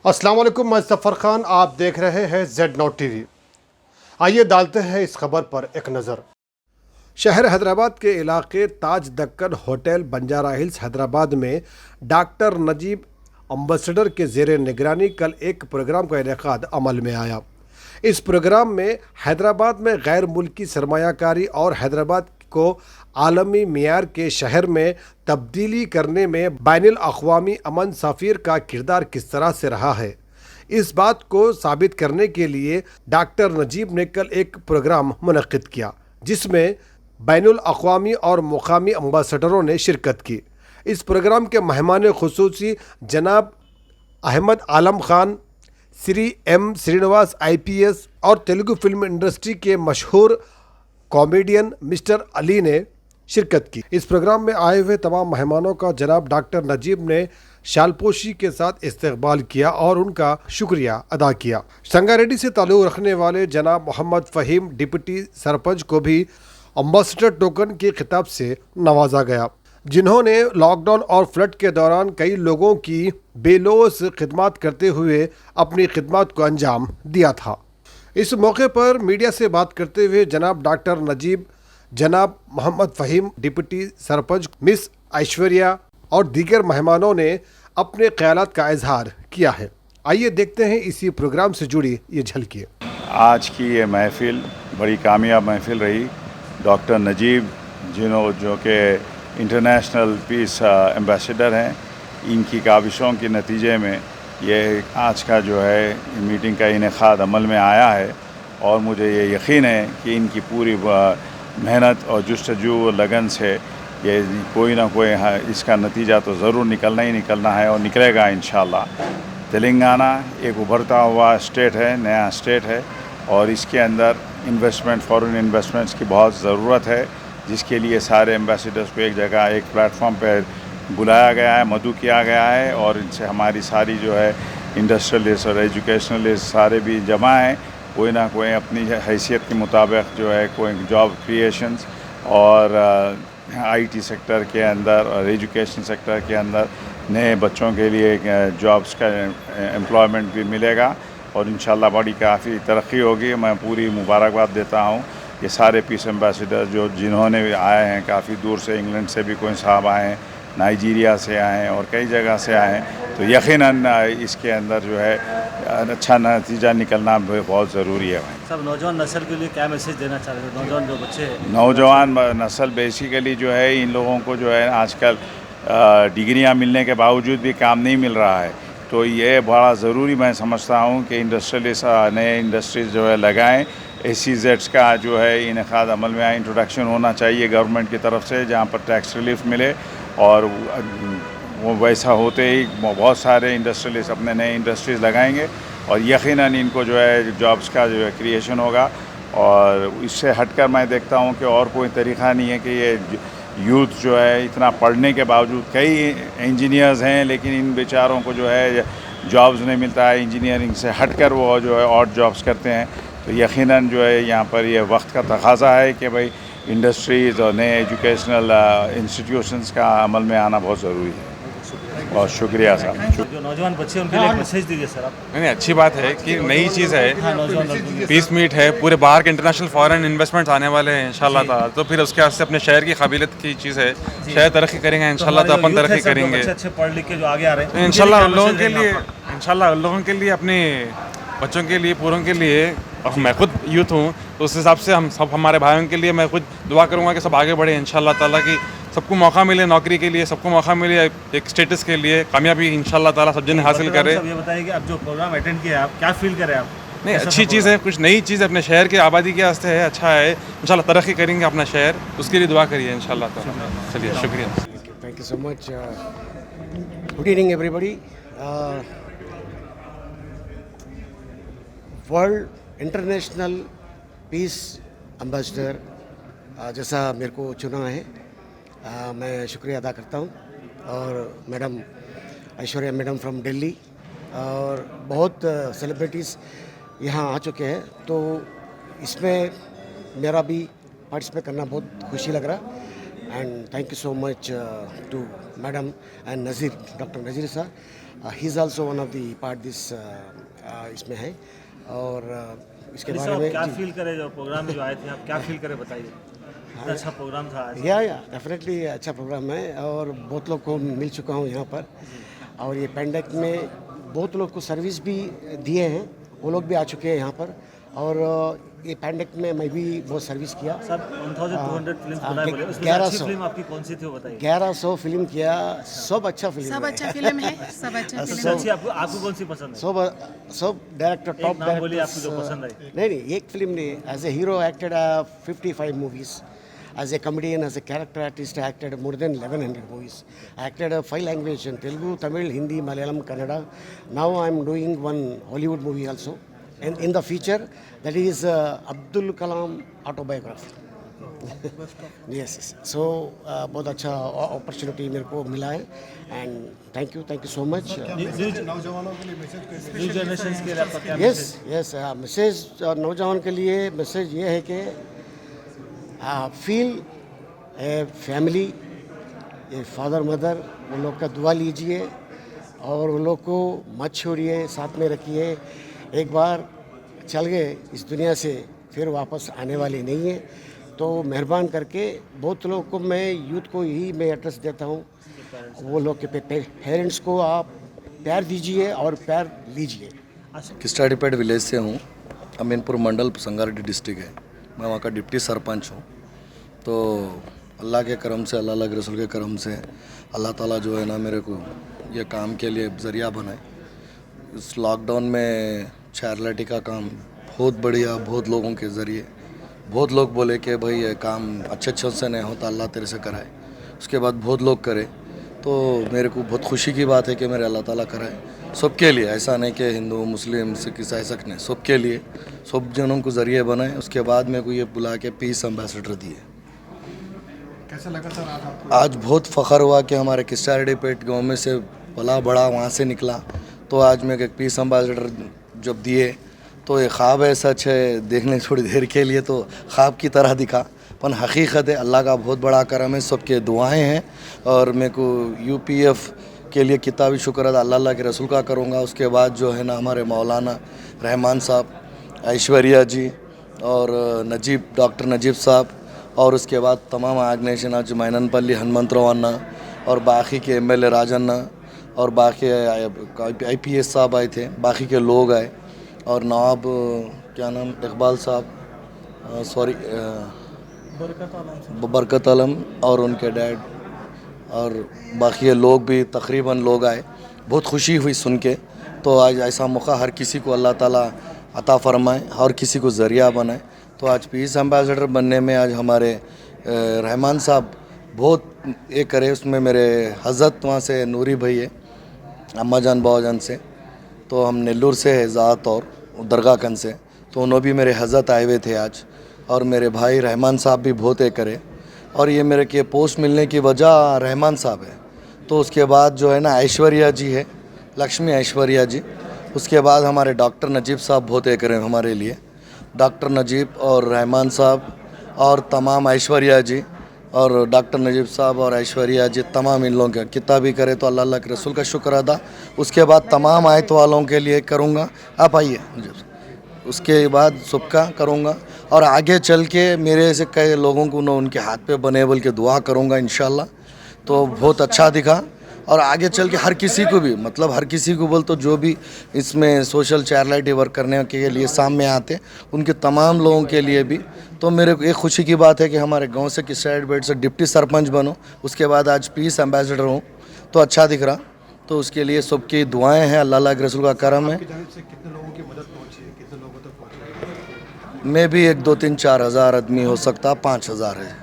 अस्सलाम वालेकुम, मैं ज़फ़र खान। आप देख रहे हैं Z नॉट टीवी। आइए डालते हैं इस खबर पर एक नज़र। शहर हैदराबाद के इलाके ताज दक्कन होटल बंजारा हिल्स हैदराबाद में डॉक्टर नजीब अम्बेसडर के ज़ेर निगरानी कल एक प्रोग्राम का इनेकाद अमल में आया। इस प्रोग्राम में हैदराबाद में गैर मुल्की सरमायाकारी और हैदराबाद को आलमी मियार के शहर में तब्दीली करने में बैनुल अक़वामी अमन सफ़ीर का किरदार किस तरह से रहा है, इस बात को साबित करने के लिए डॉक्टर नजीब ने कल एक प्रोग्राम मुनक़्क़िद किया, जिसमें बैनुल अक़वामी और मुक़ामी अम्बेसडरों ने शिरकत की। इस प्रोग्राम के मेहमान ख़ुसूसी जनाब अहमद आलम ख़ान, श्री M श्रीनिवास IPS और तेलुगु फिल्म इंडस्ट्री के मशहूर कॉमेडियन मिस्टर अली ने शिरकत की। इस प्रोग्राम में आए हुए तमाम मेहमानों का जनाब डॉक्टर नजीब ने शालपोशी के साथ इस्तकबाल किया और उनका शुक्रिया अदा किया। संगारेड्डी से ताल्लुक़ रखने वाले जनाब मोहम्मद फ़हीम डिप्टी सरपंच को भी अम्बेसडर टोकन के खिताब से नवाजा गया, जिन्होंने लॉकडाउन और फ्लड के दौरान कई लोगों की बेलौस खिदमत करते हुए अपनी खिदमत को अंजाम दिया था। इस मौके पर मीडिया से बात करते हुए जनाब डॉक्टर नजीब, जनाब मोहम्मद फ़हीम डिप्टी सरपंच, मिस ऐश्वर्या और दीगर मेहमानों ने अपने ख़यालात का इजहार किया है। आइए देखते हैं इसी प्रोग्राम से जुड़ी ये झलकी। आज की ये महफ़िल बड़ी कामयाब महफ़िल रही। डॉक्टर नजीब जो कि इंटरनेशनल पीस एम्बेसडर हैं, इनकी काविशों के नतीजे में ये आज का जो है मीटिंग का इनेकाद अमल में आया है और मुझे ये यकीन है कि इनकी पूरी मेहनत और जुस्तजू लगन से ये कोई ना कोई इसका नतीजा तो ज़रूर निकलना ही निकलना है और निकलेगा इंशाल्लाह। तेलंगाना एक उभरता हुआ स्टेट है, नया स्टेट है और इसके अंदर इन्वेस्टमेंट, फॉरेन इन्वेस्टमेंट्स की बहुत ज़रूरत है, जिसके लिए सारे एम्बेसडर्स को एक जगह एक प्लेटफॉर्म पर बुलाया गया है, मदऊ किया गया है और इनसे हमारी सारी जो है इंडस्ट्रियलिस्ट और एजुकेशनलिस्ट सारे भी जमा हैं। कोई ना कोई अपनी हैसियत के मुताबिक जो है कोई जॉब क्रिएशंस और IT सेक्टर के अंदर और एजुकेशन सेक्टर के अंदर नए बच्चों के लिए जॉब्स का एम्प्लॉयमेंट भी मिलेगा और इंशाल्लाह बड़ी काफ़ी तरक्की होगी। मैं पूरी मुबारकबाद देता हूँ ये सारे पीस एम्बेसडर जिन्होंने भी आए हैं, काफ़ी दूर से, इंग्लैंड से भी कोई साहब आए हैं, नाइजीरिया से आए हैं और कई जगह से आए हैं, तो यकीनन इसके अंदर जो है अच्छा नतीजा निकलना बहुत ज़रूरी है। भाई सब नौजवान नस्ल के लिए क्या मैसेज देना चाह रहे हैं? नौजवान जो बच्चे हैं, नौजवान नस्ल बेसिकली जो है इन लोगों को जो है आजकल डिग्रियां मिलने के बावजूद भी काम नहीं मिल रहा है, तो ये बड़ा ज़रूरी मैं समझता हूँ कि इंडस्ट्रियलिस्ट नए इंडस्ट्रीज़ जो है लगाएँ। SEZs का जो है इनेकाद अमल में इंट्रोडक्शन होना चाहिए गवर्नमेंट की तरफ से, जहाँ पर टैक्स रिलीफ मिले और वो वैसा होते ही बहुत सारे इंडस्ट्रियलिस्ट अपने नए इंडस्ट्रीज़ लगाएंगे और यकीनन इनको जो है जॉब्स का जो है क्रिएशन होगा। और इससे हटकर मैं देखता हूँ कि और कोई तरीक़ा नहीं है कि ये यूथ जो है इतना पढ़ने के बावजूद, कई इंजीनियर्स हैं लेकिन इन बेचारों को जो है जॉब्स नहीं मिलता है, इंजीनियरिंग से हटकर वो जो है और जॉब्स करते हैं। तो यकीनन जो है यहाँ पर ये वक्त का तकाज़ा है कि भाई इंडस्ट्रीज़ और नए एजुकेशनल इंस्टीट्यूशंस का अमल में आना बहुत ज़रूरी है। बहुत शुक्रिया साहब। जो नौजवान बच्चे हैं उनके लिए एक मैसेज दीजिए सर आप। नहीं, अच्छी बात है कि नई चीज़ है, नौजवान लड़कों के लिए। पीस मीट है, पूरे बाहर के इंटरनेशनल फॉरेन इन्वेस्टमेंट्स आने वाले हैं इंशाल्लाह ताला, तो फिर उसके वास्ते अपने शहर की काबिलियत की चीज़ है, शहर तरक्की करेंगे इंशाल्लाह, तो अपन तरक्की करेंगे अच्छे पढ़ लिख के जो आगे आ रहे हैं इंशाल्लाह। उन लोगों के लिए अपने बच्चों के लिए, पूरों के लिए, और मैं खुद यूथ हूँ तो उस हिसाब से हम सब हमारे भाइयों के लिए मैं खुद दुआ करूँगा कि सब आगे बढ़े इंशाल्लाह ताला, कि सबको मौका मिले नौकरी के लिए, सबको मौका मिले एक स्टेटस के लिए, कामयाबी इंशाल्लाह ताला सब जन हासिल करे। ये बताइए कि आप जो प्रोग्राम अटेंड किया आप क्या फील करें आप? नहीं, अच्छी चीज़ है, कुछ नई चीज़ अपने शहर के आबादी के वास्ते है, अच्छा है, इंशाल्लाह तरक्की करेंगे अपना शहर, उसके लिए दुआ करिए इंशाल्लाह ताला। चलिए शुक्रिया। Thank you so much. Good evening, everybody. World international piece ambassador जैसा मेरे को चुना है, मैं शुक्रिया अदा करता हूँ। और madam Aishwarya madam from Delhi और बहुत सेलिब्रिटीज़ यहाँ आ चुके हैं, तो इसमें मेरा भी पार्टिसिपेट करना बहुत खुशी लग रहा। and thank you so much to Madam and Nazir, Dr. Nazir sir. He is also one of the part this इसमें है और इसके अली बारे साहब में क्या जी। फील करे जो प्रोग्राम में जो आए थे, आप क्या फील करे बताइए। इतना अच्छा प्रोग्राम था आज। या डेफिनेटली अच्छा प्रोग्राम है और बहुत लोग को मिल चुका हूँ यहाँ पर और ये पेंडेमिक में बहुत लोग को सर्विस भी दिए हैं, वो लोग भी आ चुके हैं यहाँ पर और ये पेंडेमिक में मैं भी बहुत सर्विस किया। सब 1200 फिल्म बनाए बोले, उसमें से 1100 अच्छी फिल्म आपकी कौन सी थी वो बताइए। 1100 फिल्म किया, सब अच्छा फिल्म सब है। अच्छा फिल्म है, सब अच्छा सबसे फिल्म है। अच्छी आपको कौन सी पसंद है? सब डायरेक्टर एक टॉप नाम बोलिए आपको डायरेक्टर्स जो पसंद आई। नहीं एक फिल्म नहीं, as a hero acted 55 movies, as a comedian, as a character artist I acted more than 1100 movies. I acted 5 languages in Telugu, Tamil, Hindi, Malayalam, Kannada. Now I am doing one Hollywood movie also and in the future that is Abdul Kalam autobiography. yes so बहुत अच्छा opportunity मेरे को मिला है and thank you so much. New generation के लिए आपका क्या यस मैसेज नौजवान के लिए मैसेज ये है कि फील ए फैमिली, ये फादर मदर उन लोग का दुआ लीजिए और उन लोग को मत छोड़िए, साथ में रखिए। एक बार चल गए इस दुनिया से फिर वापस आने वाले नहीं है, तो मेहरबान करके बहुत लोगों को मैं यूथ को यही मैं एड्रेस देता हूँ, वो लोग के पेरेंट्स को आप प्यार दीजिए और प्यार लीजिए। किस्टाडीपेट विलेज से हूँ, अमीनपुर मंडल संगारेड्डी डिस्ट्रिक्ट है, मैं वहाँ का डिप्टी सरपंच हूँ। तो अल्लाह के करम से, अल्लाह के रसूल के करम से अल्लाह ताला जो है ना मेरे को ये काम के लिए ज़रिया बनाए। इस लॉकडाउन में चैरिटी का काम बहुत बढ़िया, बहुत लोगों के ज़रिए बहुत लोग बोले कि भाई ये काम अच्छे से नहीं होता, अल्लाह तेरे से कराए। उसके बाद बहुत लोग करे, तो मेरे को बहुत खुशी की बात है कि मेरे अल्लाह ताला कराए सबके लिए। ऐसा नहीं कि हिंदू मुस्लिम सिख ईसाई ऐसा नहीं, सबके लिए, सब जनों को ज़रिए बनाए। उसके बाद मेरे को ये बुला के पीस एम्बेसडर दिए। कैसा लगा सर आज आपको? आज बहुत फ़ख्र हुआ कि हमारे किस्टाडीपेट गाँव में से भला बड़ा वहाँ से निकला, तो आज मेरे को पीस एम्बेसडर जब दिए तो ये ख्वाब है, सच है, देखने थोड़ी देर के लिए तो ख्वाब की तरह दिखा, पर हकीकत है। अल्लाह का बहुत बड़ा करम है, सबके दुआएं हैं और मेरे को UPF के लिए किताबी शुक्र अदा अल्लाह के रसूल का करूँगा। उसके बाद जो है ना हमारे मौलाना रहमान साहब, ऐश्वर्या जी और डॉक्टर नजीब साहब और उसके बाद तमाम ऑर्गेनाइजेशन आज मैननपल्ली हनुमंतराव अन्ना और बाकी के MLA राजन्ना और बाकी IPS साहब आए थे, बाकी के लोग आए और नवाब क्या नाम इकबाल साहब, सॉरी बरकत आलम और उनके डैड और बाकी लोग भी तकरीबन लोग आए। बहुत खुशी हुई सुन के। तो आज ऐसा मौका हर किसी को अल्लाह ताला अता फरमाए, हर किसी को ज़रिया बनाए। तो आज पीस एम्बेसडर बनने में आज हमारे रहमान साहब बहुत ये करे, उसमें मेरे हज़रत वहाँ से नूरी भाई है, अम्मा जान बाबा जान से, तो हम नेल्लूर से है ज़ात और दरगाहगंज से, तो उन्होंने भी मेरे हज़रत आए हुए थे आज और मेरे भाई रहमान साहब भी बहुत ये करे। और ये मेरे के पोस्ट मिलने की वजह रहमान साहब है। तो उसके बाद जो है ना ऐश्वर्या जी है, लक्ष्मी ऐश्वर्या जी। उसके बाद हमारे डॉक्टर नजीब साहब बहुत ये करें हमारे लिए, डॉक्टर नजीब और रहमान साहब और तमाम ऐश्वर्या जी और डॉक्टर नजीब साहब और ऐश्वर्या जी, तमाम इन लोगों का किताबी करे तो अल्लाह के रसूल का शुक्र अदा। उसके बाद तमाम आयत वालों के लिए करूँगा, आप आइए, उसके बाद सबका करूँगा और आगे चल के मेरे से कई लोगों को ना उनके हाथ पे बने बोल के दुआ करूँगा इंशाल्लाह। तो बहुत अच्छा दिखा और आगे चल के हर किसी को भी, मतलब हर किसी को बोल तो जो भी इसमें सोशल चैरिटी वर्क करने के लिए सामने आते उनके तमाम लोगों के लिए भी। तो मेरे को एक खुशी की बात है कि हमारे गांव से किस्टाडीपेट से डिप्टी सरपंच बनो, उसके बाद आज पीस एम्बेसडर हूँ, तो अच्छा दिख रहा। तो उसके लिए सबकी दुआएं हैं, अल्लाह के रसूल का करम है। कितने लोगों की मदद पहुंची है, कितने लोगों तक पहुंची? मैं भी 1 2 3 4 हज़ार आदमी हो सकता, 5 हज़ार है।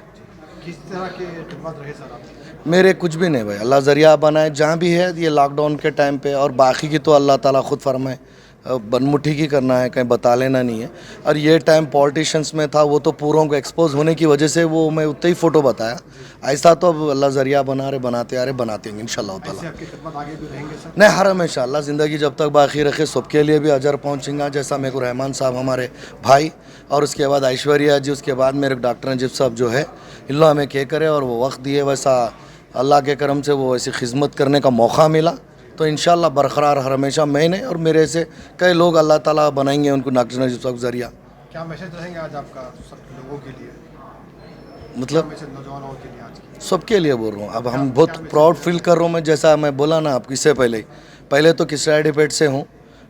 किस तरह के खिदमत रहे सर आप? मेरे कुछ भी नहीं भाई, अल्लाह ज़रिया बनाए जहाँ भी है ये लॉकडाउन के टाइम पे, और बाकी की तो अल्लाह ताला खुद फरमाए, बनमुठी की करना है, कहीं बता लेना नहीं है। और ये टाइम पॉलिटिशियंस में था, वो तो पूरों को एक्सपोज होने की वजह से वो मैं उतना ही फ़ोटो बताया। ऐसा तो अब अल्लाह ज़रिया बना रहे, बनाते आ रहे, बनाते हैं इंशाल्लाह ताला। आपकी खिदमत आगे भी रहेंगे सर? नहीं, हर हमेशा अल्लाह ज़िंदगी जब तक बाकी रखे सबके लिए भी अजर पहुँचेगा। जैसा मेरे को रहमान साहब हमारे भाई और उसके बाद ऐश्वर्या जी, उसके बाद मेरे डॉक्टर नजीब साहब जो है, अल्लाह हमें क्या करे और वो वक्त दिए वैसा अल्लाह के करम से वो ऐसी खिदमत करने का मौका मिला तो इंशाल्लाह बरकरार हमेशा मैंने और मेरे से कई लोग अल्लाह ताला बनाएंगे उनको डॉक्टर नजीब साहब के ज़रिया। क्या मैसेज रहेंगे आज आपका सब लोगों के लिए, मतलब मैसेज नौजवानों के लिए आज की? सबके लिए बोल रहा हूँ। अब हम बहुत प्राउड फील कर रहा हूँ मैं, जैसा मैं बोला ना आपको इससे पहले तो किसरा डिपेट से हूँ,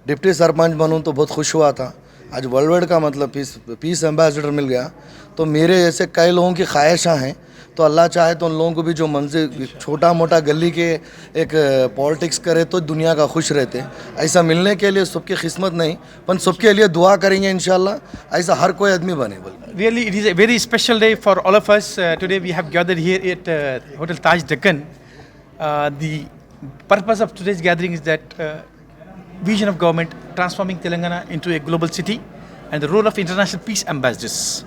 डिप्टी सरपंच बनूँ तो बहुत खुश हुआ था। आज वर्ल्ड वाइड का मतलब पीस एम्बेसडर मिल गया तो मेरे जैसे कई लोगों की ख्वाहिशां हैं तो अल्लाह चाहे तो उन लोगों को भी जो मंजिल छोटा मोटा गली के एक पॉलिटिक्स करे तो दुनिया का खुश रहते। ऐसा मिलने के लिए सबकी किस्मत नहीं पर सबके लिए दुआ करेंगे इंशाल्लाह ऐसा हर कोई आदमी बने। Really, it is a very special day for all of us. Today we have gathered here at Hotel Taj Deccan. The purpose of today's gathering is that vision of government transforming Telangana into a global city and the role of international peace ambassadors.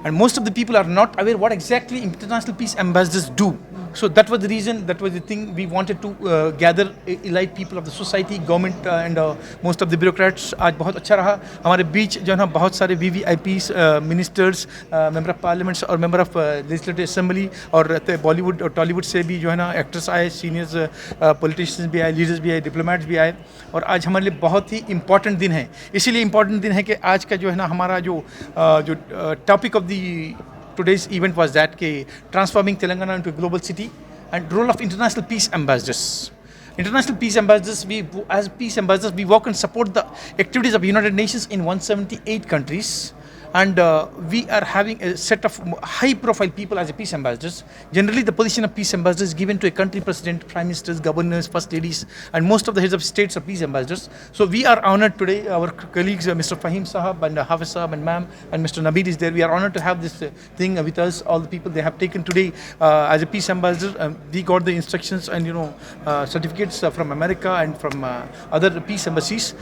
And most of the people are not aware what exactly international peace ambassadors do. So that was the reason, that was the thing we wanted to gather elite people of the society, government and most of the bureaucrats. आज बहुत अच्छा रहा हमारे बीच जो है ना बहुत सारे VVIPs, ministers, member of parliaments और मेंबर ऑफ लेजिस्लेटिव असेंबली और बॉलीवुड और टॉलीवुड से भी जो है ना एक्टर्स आए, सीनियर्स पॉलिटिशियंस भी आए, लीडर्स भी आए, डिप्लोमेट्स भी आए। और आज हमारे लिए बहुत ही इंपॉर्टेंट दिन है। इसीलिए इंपॉर्टेंट दिन है कि आज का जो है ना हमारा जो topic of the today's event was that transforming Telangana into a global city and role of international peace ambassadors. International peace ambassadors, as peace ambassadors, we work and support the activities of United Nations in 178 countries. And we are having a set of high-profile people as a peace ambassadors. Generally, the position of peace ambassador is given to a country president, prime ministers, governors, first ladies, and most of the heads of states are peace ambassadors. So we are honored today. Our colleagues, Mr. Fahim Sahab and Hafiz Sahab and Ma'am and Mr. Nabeed is there. We are honored to have this thing with us. All the people they have taken today as a peace ambassador. We got the instructions and certificates from America and from other peace embassies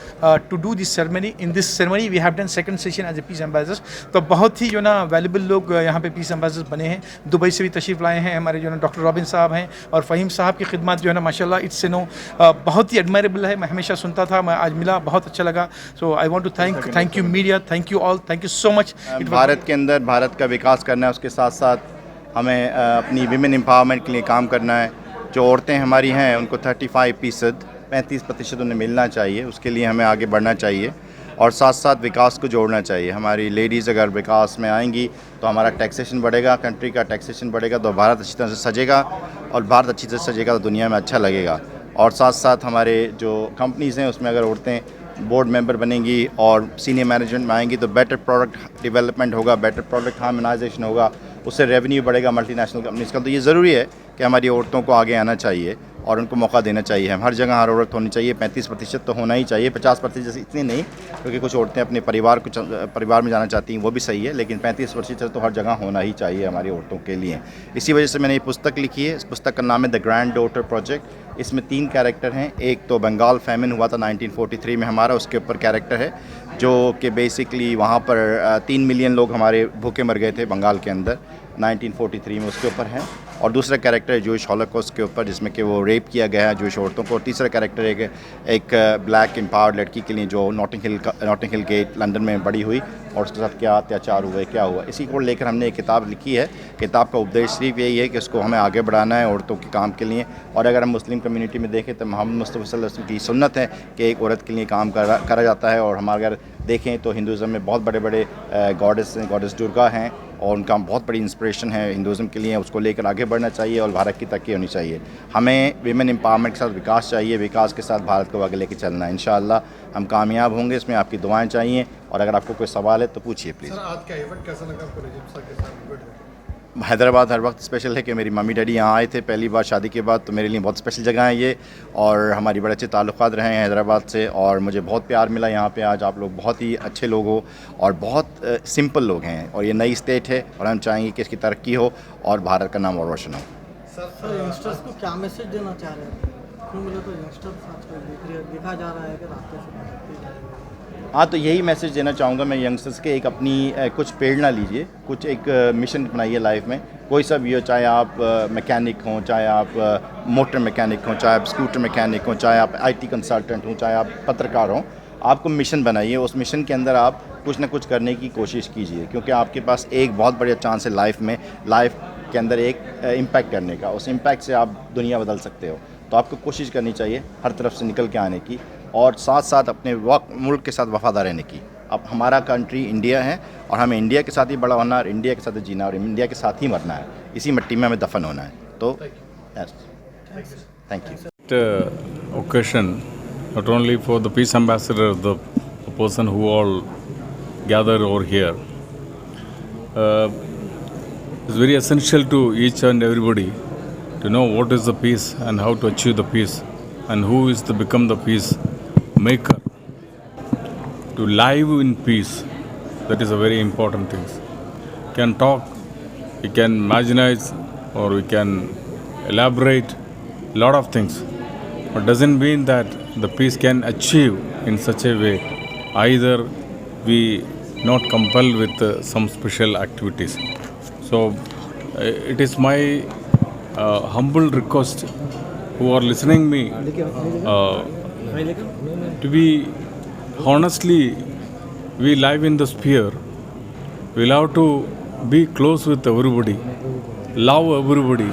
to do this ceremony. In this ceremony, we have done second session as a peace ambassador. तो बहुत ही जो ना valuable लोग यहाँ पे piece ambassador बने हैं। Dubai से भी तशरीफ़ लाए हैं हमारे जो ना डॉक्टर रॉबिन साहब हैं और फ़हीम साहब की खिदमत जो है ना माशाल्लाह इट्स बहुत ही एडमायरेबल है। मैं हमेशा सुनता था, मैं आज मिला, बहुत अच्छा लगा। So I want to thank you media, thank you all, thank you so much. Bharat के अंदर भारत का विकास करना है, उसके साथ साथ हमें अपनी विमेन एम्पावरमेंट के लिए काम करना है। जो औरतें हमारी हैं उनको 35% उन्हें मिलना चाहिए, उसके लिए हमें आगे बढ़ना चाहिए और साथ साथ विकास को जोड़ना चाहिए। हमारी लेडीज़ अगर विकास में आएंगी तो हमारा टैक्सेशन बढ़ेगा, कंट्री का टैक्सेशन बढ़ेगा तो भारत अच्छी तरह से सजेगा और भारत अच्छी तरह से सजेगा तो दुनिया में अच्छा लगेगा। और साथ साथ हमारे जो कंपनीज़ हैं उसमें अगर औरतें बोर्ड मेंबर बनेंगी और सीनियर मैनेजमेंट में आएंगी तो बेटर प्रोडक्ट डेवलपमेंट होगा, बेटर प्रोडक्ट हार्मोनाइजेशन होगा, उससे रेवेन्यू बढ़ेगा मल्टीनेशनल कंपनीज़ का। तो ये ज़रूरी है कि हमारी औरतों को आगे आना चाहिए और उनको मौका देना चाहिए। हम हर जगह हर औरत होनी चाहिए। 35% तो होना ही चाहिए, 50% इतनी नहीं, क्योंकि कुछ औरतें अपने परिवार में जाना चाहती हैं, वो भी सही है, लेकिन 35% तो हर जगह होना ही चाहिए हमारी औरतों के लिए। इसी वजह से मैंने ये पुस्तक लिखी है। इस पुस्तक का नाम है द ग्रैंड डॉटर प्रोजेक्ट। इसमें 3 कैरेक्टर हैं। एक तो बंगाल फैमिन हुआ था 1943 में हमारा, उसके ऊपर कैरेक्टर है जो कि बेसिकली वहाँ पर 3 मिलियन लोग हमारे भूखे मर गए थे बंगाल के अंदर 1943 में, उसके ऊपर है। और दूसरा कैरेक्टर है जूइश हॉलोकॉस्ट के ऊपर, जिसमें कि वो रेप किया गया है जूइश औरतों को। और तीसरा कैरेक्टर है एक ब्लैक एम्पावर्ड लड़की के लिए जो नॉटिंग हिल गेट लंदन में बड़ी हुई और उसके साथ क्या अत्याचार हुए, क्या हुआ। इसी को लेकर हमने एक किताब लिखी है। किताब का उपदेश सिर्फ यही है कि इसको हमें आगे बढ़ाना है औरतों के काम के लिए। और अगर हम मुस्लिम कम्युनिटी में देखें तो मोहम्मद मुस्तफ़ा सल्लल्लाहु अलैहि वसल्लम की सुन्नत है कि एक औरत के लिए काम करा जाता है। और हमारे अगर देखें तो हिंदुज़म में बहुत बड़े बड़े गॉडेस दुर्गा हैं और उनका बहुत बड़ी इंस्पिरेशन है हिंदुज़म के लिए। उसको लेकर आगे बढ़ना चाहिए और भारत की तरक्की होनी चाहिए। हमें विमेन एम्पावरमेंट के साथ विकास चाहिए, विकास के साथ भारत को आगे लेके चलना है। इंशाअल्लाह हम कामयाब होंगे, इसमें आपकी दुआएं चाहिए। और अगर आपको कोई सवाल है तो पूछिए प्लीज़। सर आज का इवेंट कैसा लगा आपको? नजीब साहब के साथ इवेंट है। हैदराबाद हर वक्त स्पेशल है कि मेरी मम्मी डैडी यहाँ आए थे पहली बार शादी के बाद, तो मेरे लिए बहुत स्पेशल जगह है ये। और हमारी बड़े अच्छे ताल्लुकात रहे हैं हैदराबाद से और मुझे बहुत प्यार मिला यहाँ पे। आज आप लोग बहुत ही अच्छे लोग हो और बहुत सिंपल लोग हैं और ये नई स्टेट है और हम चाहेंगे कि इसकी तरक्की हो और भारत का नाम और रोशन हो। सर यंगस्टर्स को क्या मैसेज देना चाह रहे हैं? क्यों बोले तो यंगस्टर्स आजकल देखा जा रहा है कि रास्ते से हाँ, तो यही मैसेज देना चाहूँगा मैं यंगस्टर्स के। एक अपनी कुछ प्रेरणा लीजिए, कुछ एक मिशन बनाइए लाइफ में। कोई सा भी हो, चाहे आप मैकेनिक हों, चाहे आप मोटर मैकेनिक हों, चाहे आप स्कूटर मैकेनिक हों, चाहे आप IT कंसल्टेंट हों, चाहे आप पत्रकार हों, आपको मिशन बनाइए। उस मिशन के अंदर आप कुछ ना कुछ करने की कोशिश कीजिए, क्योंकि आपके पास एक बहुत बढ़िया चांस है लाइफ में, लाइफ के अंदर एक इम्पैक्ट करने का। उस इम्पैक्ट से आप दुनिया बदल सकते हो। तो आपको कोशिश करनी चाहिए हर तरफ से निकल के आने की, और साथ साथ अपने मुल्क के साथ वफादार रहने की। अब हमारा कंट्री इंडिया है और हमें इंडिया के साथ ही बड़ा होना है, इंडिया के साथ ही जीना और इंडिया के साथ ही मरना है। इसी मिट्टी में हमें दफन होना है। तो thank you. Occasion, not only for the peace ambassador, the person who all gathered over here, it's very essential to each and everybody to know what is the peace and how to achieve the peace and who is to become the peace maker. To live in peace, that is a very important thing. We can talk, we can imaginize, or we can elaborate a lot of things, but doesn't mean that the peace can achieve in such a way. Either we not compelled with some special activities. So it is my humble request who are listening me to be honestly, we live in the sphere. We love to be close with everybody, love everybody,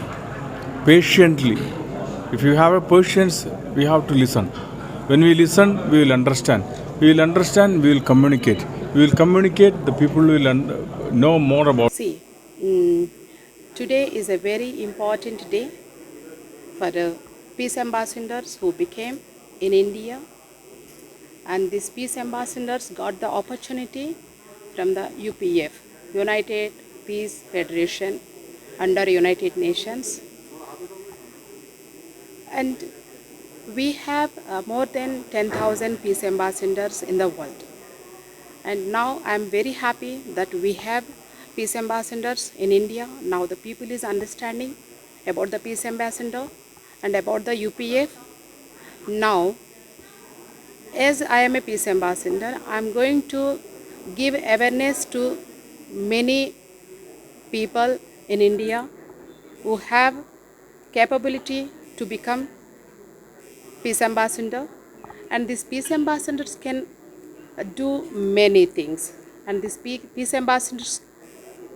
patiently. If you have a patience, we have to listen. When we listen, we will understand. We will understand, we will communicate. We will communicate, the people will know more about. See, today is a very important day for peace ambassadors who became in India. And these peace ambassadors got the opportunity from the UPF, United Peace Federation, under United Nations. And we have more than 10,000 peace ambassadors in the world. And now I am very happy that we have peace ambassadors in India. Now the people is understanding about the peace ambassador and about the UPF. Now, as I am a peace ambassador, I am going to give awareness to many people in India who have capability to become peace ambassador, and these peace ambassadors can do many things, and these peace ambassadors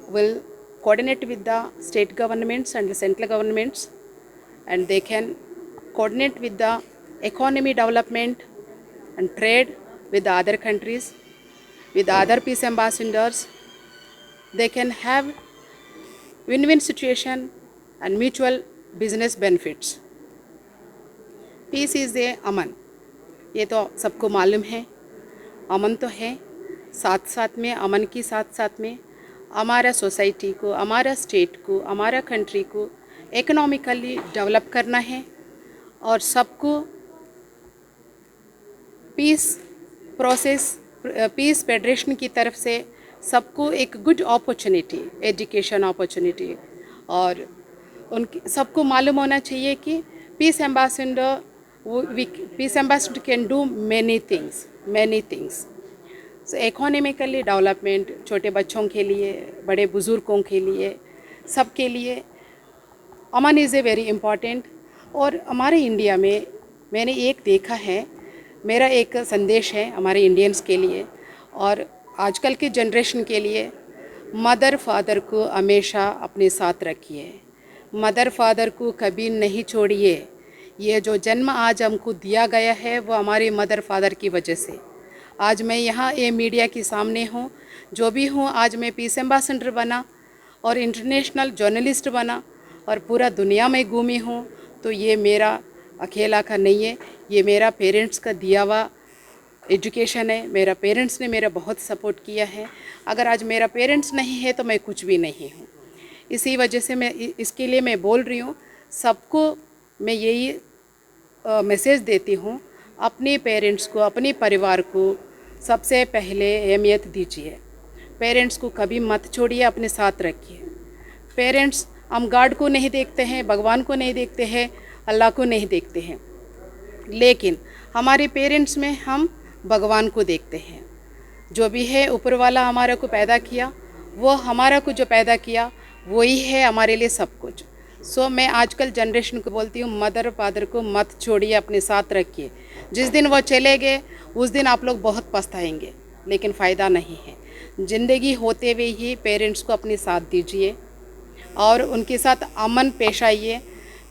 will coordinate with the state governments and the central governments, and they can coordinate with the economy development and trade with the other countries, with the other peace ambassadors. They can have win-win situation and mutual business benefits. Peace is a अमन, ये तो सबको मालूम है। अमन तो है, साथ साथ में अमन की साथ साथ में हमारा सोसाइटी को, हमारा स्टेट को, हमारा कंट्री को इकोनॉमिकली डेवलप करना है, और सबको पीस प्रोसेस, पीस फेडरेशन की तरफ से सबको एक गुड अपॉर्चुनिटी, एजुकेशन अपॉर्चुनिटी, और उनकी सबको मालूम होना चाहिए कि piece ambassador can do many things. So economically development, छोटे बच्चों के लिए, बड़े बुज़ुर्गों के लिए, सबके लिए अमन इज़ ए वेरी इम्पॉर्टेंट। और हमारे इंडिया में मैंने एक देखा है, मेरा एक संदेश है हमारे इंडियंस के लिए और आजकल के जनरेशन के लिए, मदर फादर को हमेशा अपने साथ रखिए, मदर फादर को कभी नहीं छोड़िए। ये जो जन्म आज हमको दिया गया है वो हमारे मदर फादर की वजह से आज मैं यहाँ ये मीडिया के सामने हूँ, जो भी हूँ। आज मैं पीस एम्बेसडर बना और इंटरनेशनल जर्नलिस्ट बना और पूरा दुनिया में घूमी हूँ। तो ये मेरा अकेला का नहीं है, ये मेरा पेरेंट्स का दिया हुआ एजुकेशन है। मेरा पेरेंट्स ने मेरा बहुत सपोर्ट किया है। अगर आज मेरा पेरेंट्स नहीं है तो मैं कुछ भी नहीं हूँ। इसी वजह से मैं इसके लिए मैं बोल रही हूँ, सबको मैं यही मैसेज देती हूँ, अपने पेरेंट्स को, अपने परिवार को सबसे पहले अहमियत दीजिए। पेरेंट्स को कभी मत छोड़िए, अपने साथ रखिए। पेरेंट्स, हम गॉड को नहीं देखते हैं, भगवान को नहीं देखते हैं, अल्लाह को नहीं देखते हैं, लेकिन हमारे पेरेंट्स में हम भगवान को देखते हैं। जो भी है ऊपर वाला हमारे को पैदा किया, वो हमारा को जो पैदा किया वही है हमारे लिए सब कुछ। सो मैं आजकल जनरेशन को बोलती हूँ, मदर फादर को मत छोड़िए, अपने साथ रखिए। जिस दिन वो चले गए उस दिन आप लोग बहुत पछताएंगे। लेकिन फ़ायदा नहीं है। ज़िंदगी होते हुए ही पेरेंट्स को अपनी साथ दीजिए और उनके साथ अमन पेश आइए,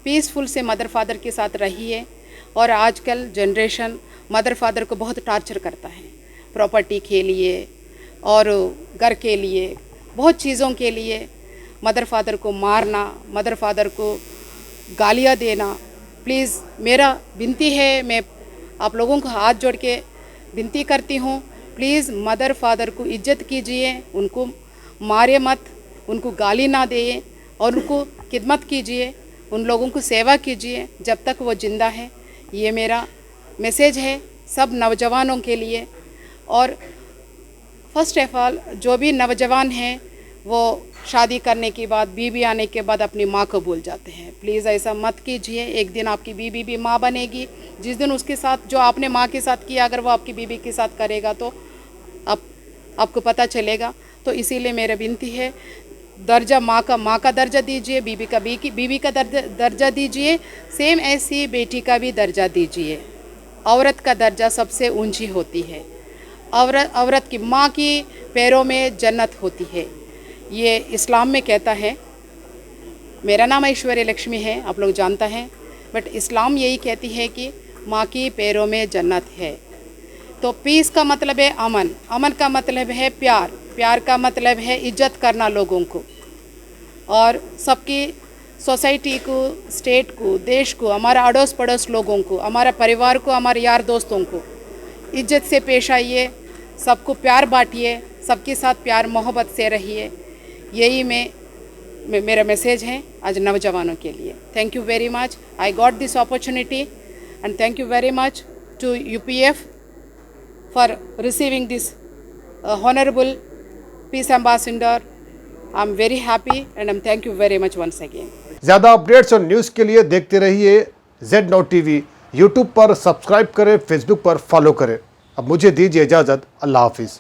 पीसफुल से मदर फादर के साथ रहिए। और आजकल जनरेशन मदर फादर को बहुत टार्चर करता है, प्रॉपर्टी के लिए और घर के लिए, बहुत चीज़ों के लिए मदर फादर को मारना, मदर फादर को गालियाँ देना। प्लीज़ मेरा विनती है, मैं आप लोगों को हाथ जोड़ के विनती करती हूँ, प्लीज़ मदर फादर को इज्जत कीजिए, उनको मारे मत, उनको गाली ना दें और उनको खिदमत कीजिए, उन लोगों को सेवा कीजिए जब तक वो ज़िंदा है। ये मेरा मैसेज है सब नौजवानों के लिए। और फर्स्ट ऑफ ऑल जो भी नौजवान हैं वो शादी करने के बाद, बीवी आने के बाद अपनी माँ को भूल जाते हैं। प्लीज़ ऐसा मत कीजिए। एक दिन आपकी बीवी भी माँ बनेगी, जिस दिन उसके साथ जो आपने माँ के साथ किया अगर वो आपकी बीवी के साथ करेगा तो आपको पता चलेगा। तो इसीलिए मेरा विनती है, दर्जा माँ का दर्जा दीजिए, बीवी का दर्जा दीजिए, सेम ऐसी बेटी का भी दर्जा दीजिए। औरत का दर्जा सबसे ऊंची होती है। औरत की माँ की पैरों में जन्नत होती है, ये इस्लाम में कहता है। मेरा नाम ऐश्वर्या लक्ष्मी है, आप लोग जानता हैं, बट इस्लाम यही कहती है कि माँ की पैरों में जन्नत है। तो पीस का मतलब है अमन, अमन का मतलब है प्यार, प्यार का मतलब है इज्जत करना लोगों को, और सबकी सोसाइटी को, स्टेट को, देश को, हमारा अड़ोस पड़ोस लोगों को, हमारा परिवार को, हमारे यार दोस्तों को इज्जत से पेश आइए, सबको प्यार बांटिए, सबके साथ प्यार मोहब्बत से रहिए। यही मेरा मैसेज है आज नौजवानों के लिए। Thank you very much, I got this opportunity and thank you very much to UPF for receiving this honorable peace ambassador. I'm very happy and I'm thank you very much once again. ज़्यादा updates और news के लिए देखते रहिए Z-Now TV। YouTube पर subscribe करें, Facebook पर follow करें। अब मुझे दीजिए इजाज़त। अल्लाह हाफिज़।